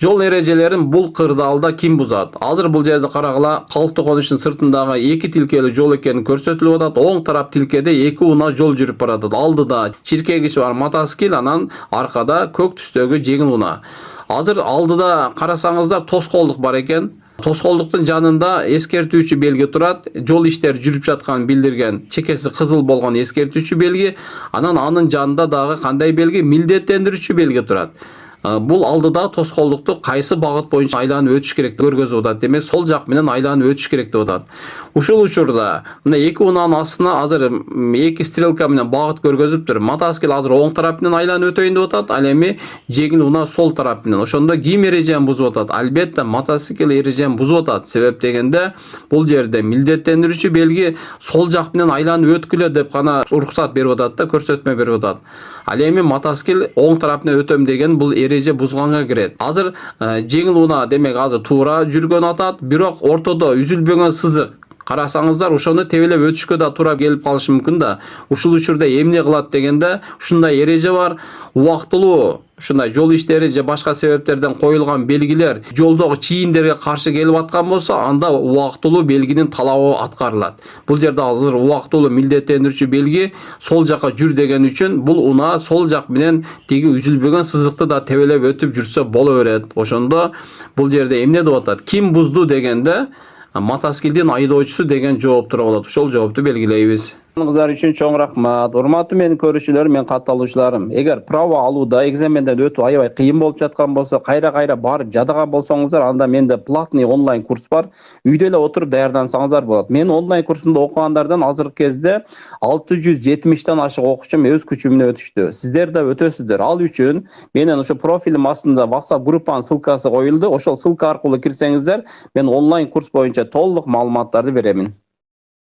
Жол эрежелерин бул кырдаалда ким бузат? Азыр бул жерде карагыла, Калктуу конуштун сыртындагы 2 тилкелүү жол экени көрсөтүлүп атат. Оң тарап тилкеде 2 унаа жол жүрүп баратат. Алдыда чиркегич бар мотоцикл, анан аркада көк түстөгү жеңил унаа. Азыр алдыда карасаңыздар тоскоолдук бар экен. Тоскоолдуктун жанында эскертүүчү белги турат. Жол иштери жүрүп жатканын билдирген, чекеси кызыл болгон эскертүүчү белги. Анан анын жанында дагы кандай белги? Милдеттендирүүчү белги турат. Бул алдыда тоскоолдукту кайсы багыт боюнча айланып өтүш керек деп көргөзүп атат. Демек сол жак менен айланып өтүш керек деп атат. Ушул учурда мына 2 унаанын астына азыр 2 стрелка менен багыт көргөзүптүр. Мотоцикл азыр оң тарап менен айланып өтөйүн деп атат, ал эми жеңил унаа сол тарап менен. Ошондо ким эрежени бузуп атат? Албетте мотоцикл эрежени бузуп атат. Себеп дегенде бул жерде милдеттендирүүчү белги сол жак менен айланып өткүлө деп гана уруксат берип атат да, көрсөтмө берип атат. Ал эми мотоцикл оң тарап менен өтөм деген бул эреже бузганга кирет. Азыр жеңил унаа демек азыр туура жүргөн атат, бирок ортодо үзүлбөгөн сызык карасаңыздар, ошону тебелеп өтүшкө да туура келип калышы мүмкүн да. Ушул учурда эмне кылат дегенде, ушундай эреже бар. Убактылуу ушундай жол иштери же башка себептерден коюлган белгилер жолдогу чийиндерге каршы келип аткан болсо, анда убактылуу белгинин талабы аткарылат. Бул жерде азыр убактылуу милдеттендирүүчү белги сол жака жүр деген үчүн бул унаа сол жак менен тиги үзүлбөгөн сызыкты да тебелеп өтүп жүрсө боло берет. Ошондо бул жерде эмне деп атат? Ким бузду дегенде мотоциклдин айдоочусу деген жооп тура калат. Ошол жоопту белгилейбиз. Кыздар үчүн чоң рахмат. Урматтуу менин көрүүчүлөрүм, мен катталуучуларым. Эгер право алууда экзаменден өтүү аябай кыйын болуп жаткан болсо, кайра барып жадаган болсоңуздар, анда менде платный онлайн курс бар. Үйдө эле отуруп даярдансаңыздар болот. Мен онлайн курсунда окугандардан азыркы кезде 670тен ашык окуучум өз күчү менен өтүштү. Сиздер да өтөсүздөр. Ал үчүн менин ошо профилим астында WhatsApp группанын ссылкасы коюлду. Ошол ссылка аркылуу кирсеңиздер, мен онлайн курс боюнча толук маалыматтарды беремин.